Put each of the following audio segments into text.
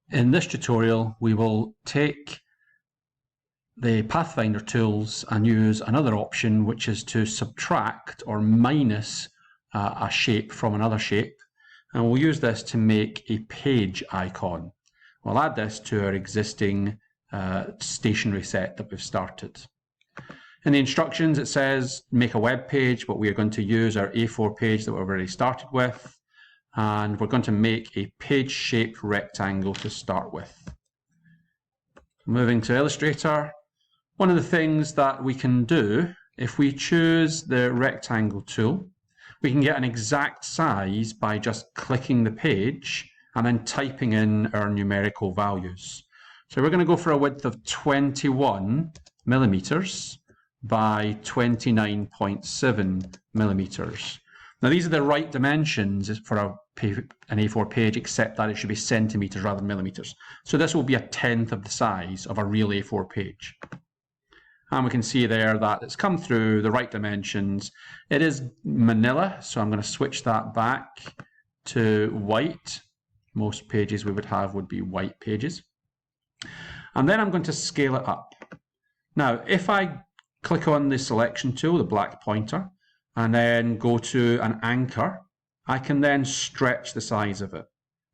In this tutorial, we will take the Pathfinder tools and use another option, which is to subtract or minus a shape from another shape. And we'll use this to make a page icon. We'll add this to our existing stationery set that we've started. In the instructions, it says make a web page, but we are going to use our A4 page that we've already started with. And we're going to make a page-shaped rectangle to start with. Moving to Illustrator, one of the things that we can do, if we choose the rectangle tool, we can get an exact size by just clicking the page and then typing in our numerical values. So we're going to go for a width of 21 millimeters by 29.7 millimeters. Now these are the right dimensions for an A4 page, except that it should be centimeters rather than millimeters. So this will be 1/10 of the size of a real A4 page. And we can see there that it's come through the right dimensions. It is manila, so I'm going to switch that back to white. Most pages we would have would be white pages. And then I'm going to scale it up. Now, if I click on the selection tool, the black pointer, and then go to an anchor, I can then stretch the size of it.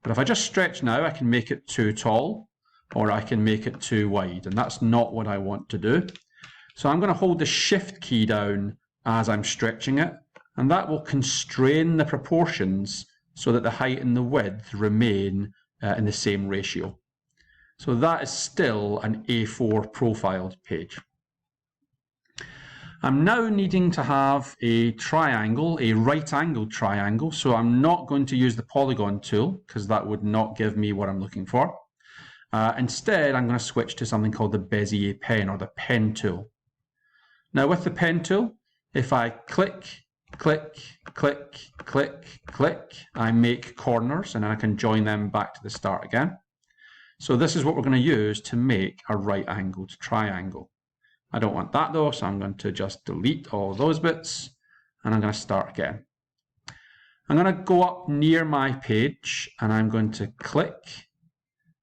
But if I just stretch now, I can make it too tall, or I can make it too wide, and that's not what I want to do. So I'm going to hold the Shift key down as I'm stretching it, and that will constrain the proportions so that the height and the width remain in the same ratio. So that is still an A4 profiled page. I'm now needing to have a triangle, a right-angled triangle, so I'm not going to use the polygon tool because that would not give me what I'm looking for. Instead, I'm going to switch to something called the Bezier pen, or the pen tool. Now with the pen tool, if I click, click, click, click, click, I make corners and then I can join them back to the start again. So this is what we're going to use to make a right-angled triangle. I don't want that though, so I'm going to just delete all those bits and I'm going to start again. I'm going to go up near my page and I'm going to click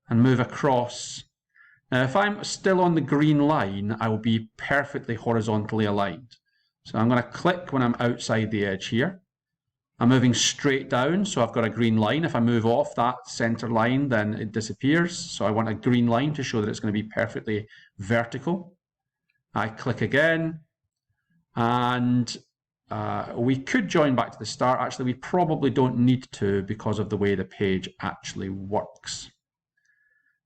and move across. Now if I'm still on the green line, I will be perfectly horizontally aligned. So I'm going to click when I'm outside the edge here. I'm moving straight down, so I've got a green line. If I move off that center line, then it disappears. So I want a green line to show that it's going to be perfectly vertical. I click again, and we could join back to the start. Actually, we probably don't need to because of the way the page actually works.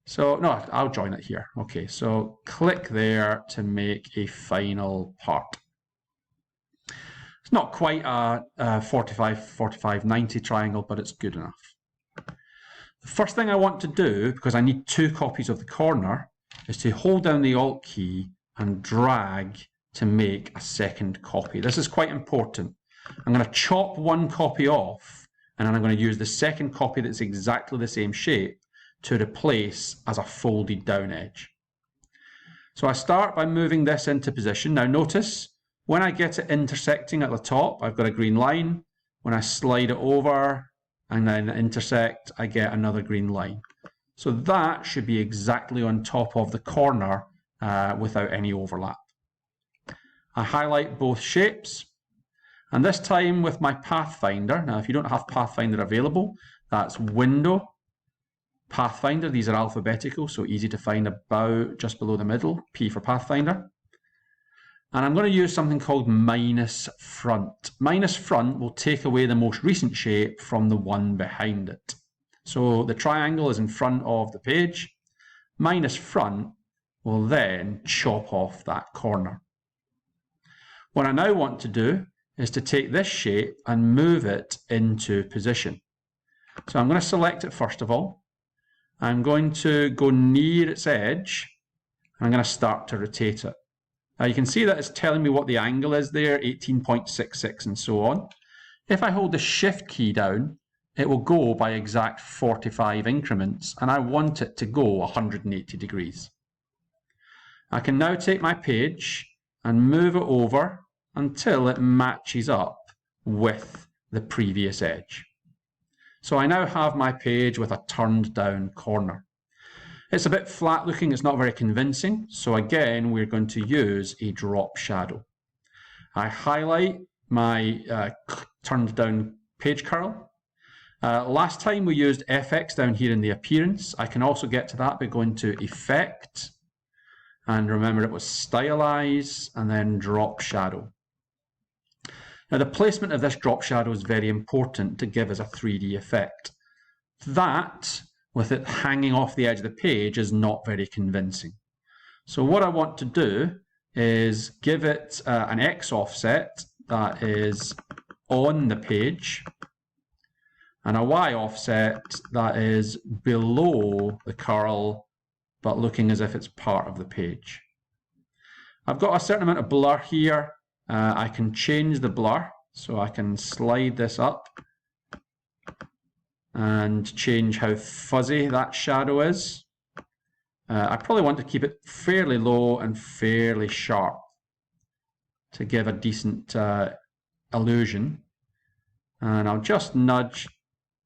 So, no, I'll join it here. Okay, so click there to make a final part. It's not quite a 45, 45, 90 triangle, but it's good enough. The first thing I want to do, because I need 2 copies of the corner, is to hold down the Alt key and drag to make a second copy. This is quite important. I'm going to chop one copy off, and then I'm going to use the second copy that's exactly the same shape to replace as a folded down edge. So I start by moving this into position. Now notice, when I get it intersecting at the top, I've got a green line. When I slide it over and then intersect, I get another green line. So that should be exactly on top of the corner without any overlap. I highlight both shapes, and this time with my Pathfinder. Now if you don't have Pathfinder available, that's Window, Pathfinder. These are alphabetical, so easy to find about just below the middle, P for Pathfinder. And I'm going to use something called minus front. Minus front will take away the most recent shape from the one behind it. So the triangle is in front of the page. Minus front will then chop off that corner. What I now want to do is to take this shape and move it into position. So I'm going to select it first of all. I'm going to go near its edge. And I'm going to start to rotate it. Now you can see that it's telling me what the angle is there, 18.66 and so on. If I hold the Shift key down, it will go by exact 45 increments, and I want it to go 180 degrees. I can now take my page and move it over until it matches up with the previous edge. So I now have my page with a turned down corner. It's a bit flat looking, it's not very convincing. So again, we're going to use a drop shadow. I highlight my turned down page curl. Last time we used FX down here in the appearance. I can also get to that by going to Effect. And remember, it was Stylize and then Drop Shadow. Now, the placement of this drop shadow is very important to give us a 3D effect. That, with it hanging off the edge of the page, is not very convincing. So what I want to do is give it an X offset that is on the page and a Y offset that is below the curl but looking as if it's part of the page. I've got a certain amount of blur here. I can change the blur, so I can slide this up and change how fuzzy that shadow is. I probably want to keep it fairly low and fairly sharp to give a decent illusion. And I'll just nudge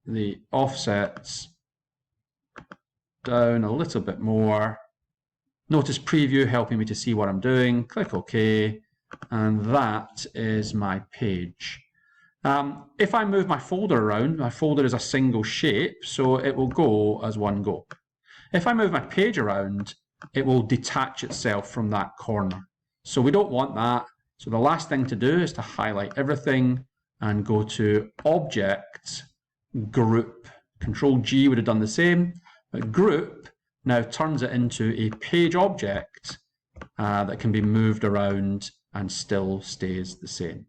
the offsets down a little bit more. Notice preview helping me to see what I'm doing. Click OK, and that is my page. If I move my folder around, my folder is a single shape, so it will go as one go. If I move my page around, it will detach itself from that corner. So we don't want that. So the last thing to do is to highlight everything and go to Object, Group. Control G would have done the same, but Group now turns it into a page object that can be moved around and still stays the same.